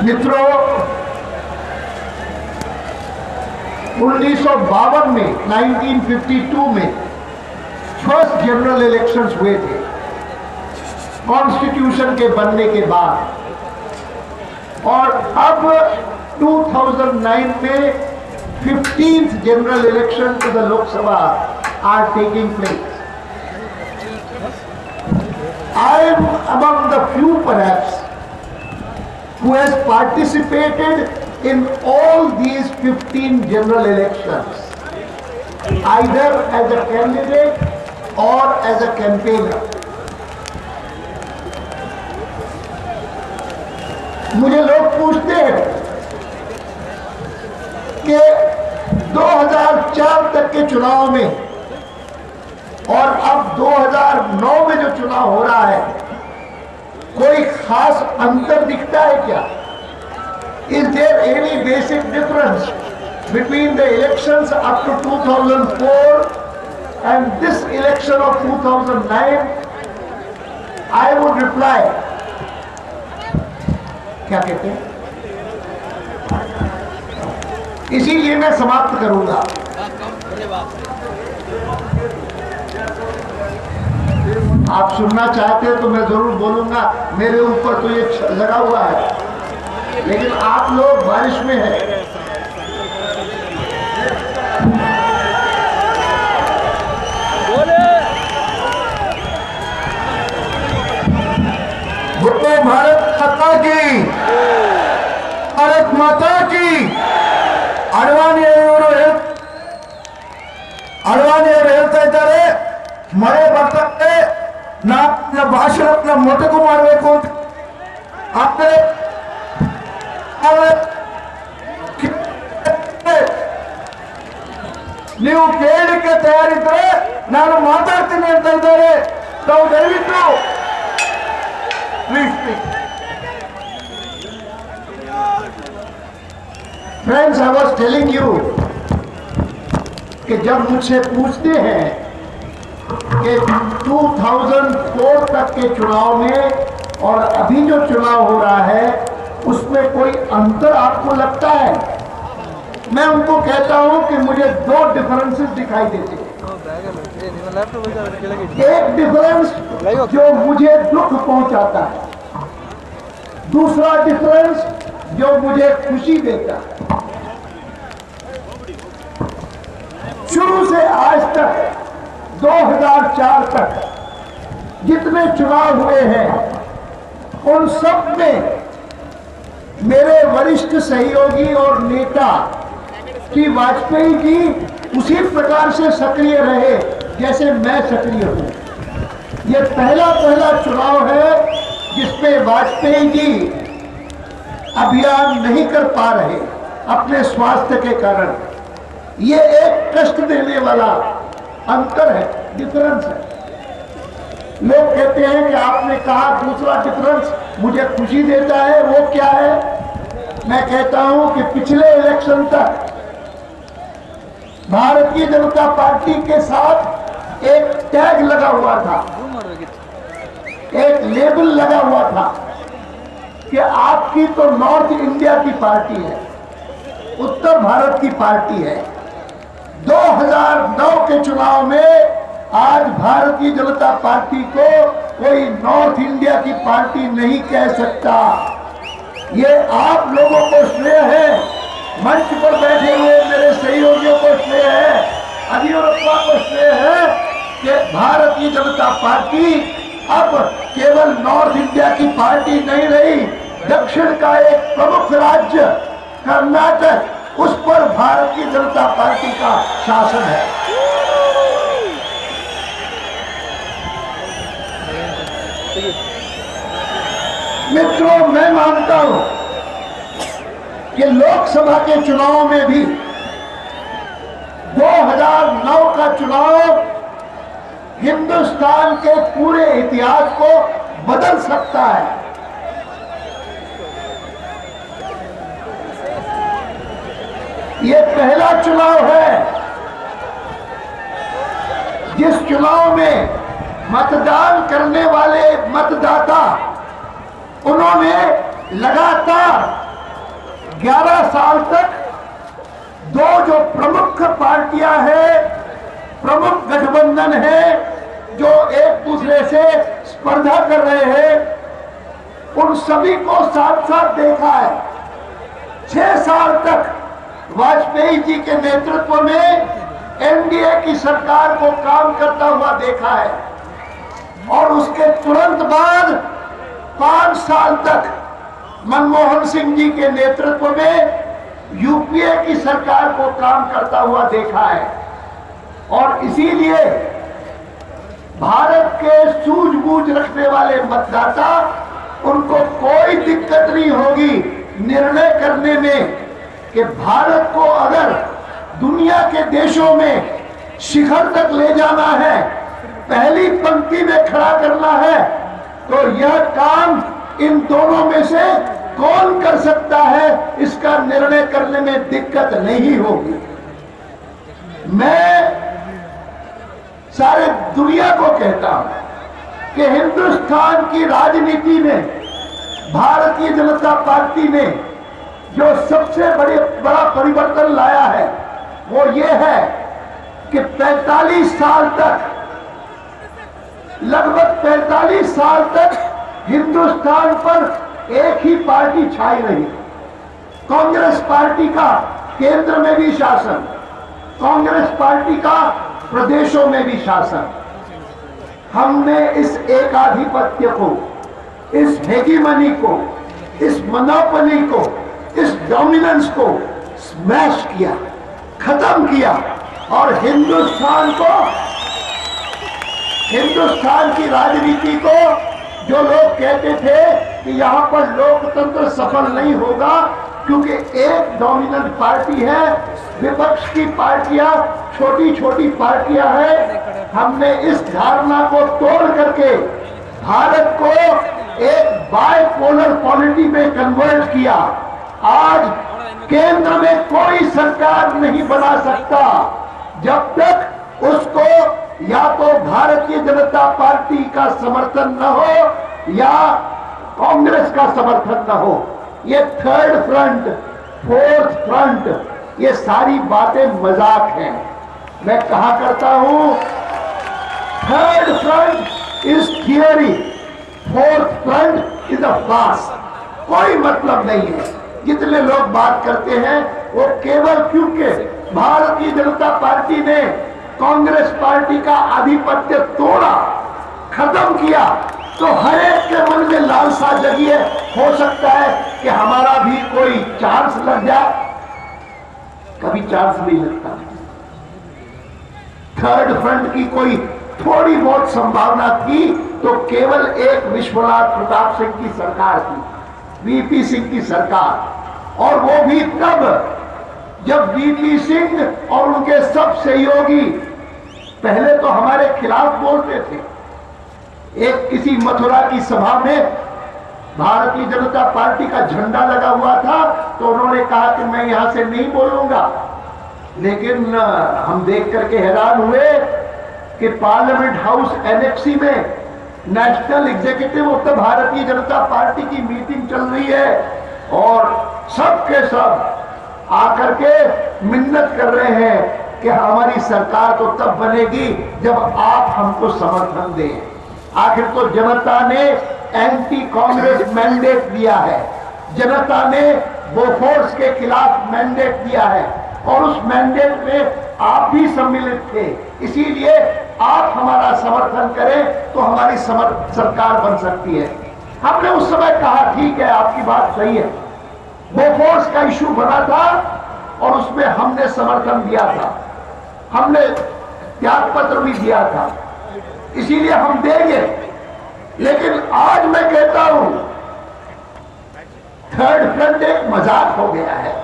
मित्रों, 1952 में 1952 में फर्स्ट जनरल इलेक्शंस हुए थे कॉन्स्टिट्यूशन के बनने के बाद, और अब 2009 में 15th general election to the Lok Sabha are taking place. I am among the few perhaps who has participated in all these 15 general elections, either as a candidate or as a campaigner. मुझे लोग पूछते हैं कि 2004 तक के चुनाव में और अब 2009 में जो चुनाव हो रहा है, कोई खास अंतर दिखता है क्या? Is there any basic difference between the elections up to 2004 and this election of 2009? I would reply, क्या कहते हैं? इसीलिए मैं समाप्त करूंगा। आप सुनना चाहते हो तो मैं जरूर बोलूंगा, मेरे ऊपर तो ये लगा हुआ है, लेकिन आप लोग बारिश में हैं। बोलो भारत माता की, भारत माता की। ಅಡ್ವಾಣಿಯವರು ಹೇಳ್ತಾ ಇದ್ದಾರೆ, ಮಳೆ ಬರ್ತದೆ, ನಮ್ಮ ಭಾಷಣ ಮೊಟಕು ಮಾಡಬೇಕು ಅಂತ. ನೀವು ಕೇಳಲಿಕ್ಕೆ ತಯಾರಿದ್ರೆ ನಾನು ಮಾತಾಡ್ತೀನಿ ಅಂತ ಇದ್ದಾರೆ. ತಾವು ದಯವಿಟ್ಟು please speak. Friends, I was telling you कि जब मुझसे पूछते हैं कि 2004 तक के चुनाव में और अभी जो चुनाव हो रहा है उसमें कोई अंतर आपको लगता है, मैं उनको कहता हूं कि मुझे दो डिफरेंसेस दिखाई देते हैं। एक डिफरेंस जो मुझे दुख पहुंचाता है, दूसरा डिफरेंस जो मुझे खुशी देता है। शुरू से आज तक 2004 तक जितने चुनाव हुए हैं उन सब में मेरे वरिष्ठ सहयोगी और नेता श्री वाजपेयी जी उसी प्रकार से सक्रिय रहे जैसे मैं सक्रिय हूं। ये पहला चुनाव है जिसमें वाजपेयी जी अभियान नहीं कर पा रहे अपने स्वास्थ्य के कारण। ये एक कष्ट देने वाला अंतर है, डिफरेंस है। लोग कहते हैं कि आपने कहा दूसरा डिफरेंस मुझे खुशी देता है, वो क्या है? मैं कहता हूं कि पिछले इलेक्शन तक भारतीय जनता पार्टी के साथ एक टैग लगा हुआ था, एक लेबल लगा हुआ था कि आपकी तो नॉर्थ इंडिया की पार्टी है, उत्तर भारत की पार्टी है। 2009 के चुनाव में आज भारतीय जनता पार्टी को कोई नॉर्थ इंडिया की पार्टी नहीं कह सकता। ये आप लोगों को श्रेय है, मंच पर बैठे हुए मेरे सहयोगियों को श्रेय है, येदियुरप्पा को श्रेय है कि भारतीय जनता पार्टी अब केवल नॉर्थ इंडिया की पार्टी नहीं रही, दक्षिण का एक प्रमुख राज्य कर्नाटक, उस पर भारतीय जनता पार्टी का शासन है। मित्रों, मैं मानता हूं कि लोकसभा के चुनाव में भी 2009 का चुनाव हिंदुस्तान के पूरे इतिहास को बदल सकता है। ये पहला चुनाव है जिस चुनाव में मतदान करने वाले मतदाता उन्होंने लगातार 11 साल तक दो जो प्रमुख पार्टियां हैं, प्रमुख गठबंधन है, जो एक दूसरे से स्पर्धा कर रहे हैं, उन सभी को साथ साथ देखा है। 6 साल तक वाजपेयी जी के नेतृत्व में एनडीए की सरकार को काम करता हुआ देखा है, और उसके तुरंत बाद 5 साल तक मनमोहन सिंह जी के नेतृत्व में यूपीए की सरकार को काम करता हुआ देखा है। और इसीलिए भारत के सूझबूझ रखने वाले मतदाता, उनको कोई दिक्कत नहीं होगी निर्णय करने में कि भारत को अगर दुनिया के देशों में शिखर तक ले जाना है, पहली पंक्ति में खड़ा करना है, तो यह काम इन दोनों में से कौन कर सकता है, इसका निर्णय करने में दिक्कत नहीं होगी। मैं सारे दुनिया को कहता हूं कि हिंदुस्तान की राजनीति में भारतीय जनता पार्टी ने जो सबसे बड़ा परिवर्तन लाया है, वो ये है कि 45 साल तक, लगभग 45 साल तक हिंदुस्तान पर एक ही पार्टी छाई रही। कांग्रेस पार्टी का केंद्र में भी शासन, कांग्रेस पार्टी का प्रदेशों में भी शासन। हमने इस एकाधिपत्य को, इस हेगेमनी को, इस मोनोपोली को, इस डोमिनेंस को स्मैश किया, खत्म किया, और हिंदुस्तान को, हिंदुस्तान की राजनीति को, जो लोग कहते थे कि यहां पर लोकतंत्र सफल नहीं होगा क्योंकि एक डोमिनेंट पार्टी है, विपक्ष की पार्टियां छोटी छोटी पार्टियां हैं, हमने इस धारणा को तोड़ करके भारत को एक बाइपोलर पॉलिटी में कन्वर्ट किया। आज केंद्र में कोई सरकार नहीं बना सकता जब तक उसको या तो भारतीय जनता पार्टी का समर्थन न हो या कांग्रेस का समर्थन न हो। ये थर्ड फ्रंट, फोर्थ फ्रंट, ये सारी बातें मजाक हैं। मैं कहा करता हूं, third front is theory, fourth front is a farce. कोई मतलब नहीं है। जितने लोग बात करते हैं वो केवल क्योंकि भारतीय जनता पार्टी ने कांग्रेस पार्टी का आधिपत्य तोड़ा, खत्म किया, तो हर एक के मन में लालसा जगी है, हो सकता है कि हमारा भी कोई चांस लग जाए। कभी चांस नहीं लगता। थर्ड फ्रंट की कोई थोड़ी बहुत संभावना थी तो केवल एक विश्वनाथ प्रताप सिंह की सरकार थी, वीपी सिंह की सरकार, और वो भी तब जब वीपी सिंह और उनके सब सहयोगी पहले तो हमारे खिलाफ बोलते थे। एक किसी मथुरा की सभा में भारतीय जनता पार्टी का झंडा लगा हुआ था तो उन्होंने कहा कि मैं यहां से नहीं बोलूंगा, लेकिन हम देख करके हैरान हुए कि पार्लियामेंट हाउस एनेक्सी में नेशनल एग्जीक्यूटिव उत्तर भारतीय जनता पार्टी की मीटिंग चल रही है और सब के सब आकर के मिन्नत कर रहे हैं कि हमारी सरकार तो तब बनेगी जब आप हमको समर्थन दें। आखिर तो जनता ने एंटी कांग्रेस मैंडेट दिया है, जनता ने बोफोर्स के खिलाफ मैंडेट दिया है और उस मैंडेट में आप भी सम्मिलित थे, इसीलिए आप हमारा समर्थन करें तो हमारी सरकार बन सकती है। हमने उस समय कहा ठीक है, आपकी बात सही है। बोफोर्स का इशू बना था और उसमें हमने समर्थन दिया था, हमने त्याग पत्र भी दिया था, इसीलिए हम देंगे। लेकिन आज मैं कहता हूं थर्ड फ्रंट एक मजाक हो गया है।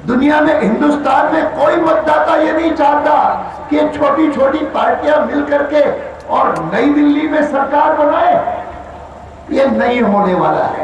दुनिया में, हिंदुस्तान में कोई मतदाता ये नहीं चाहता कि छोटी छोटी पार्टियां मिलकर के और नई दिल्ली में सरकार बनाए। ये नहीं होने वाला है।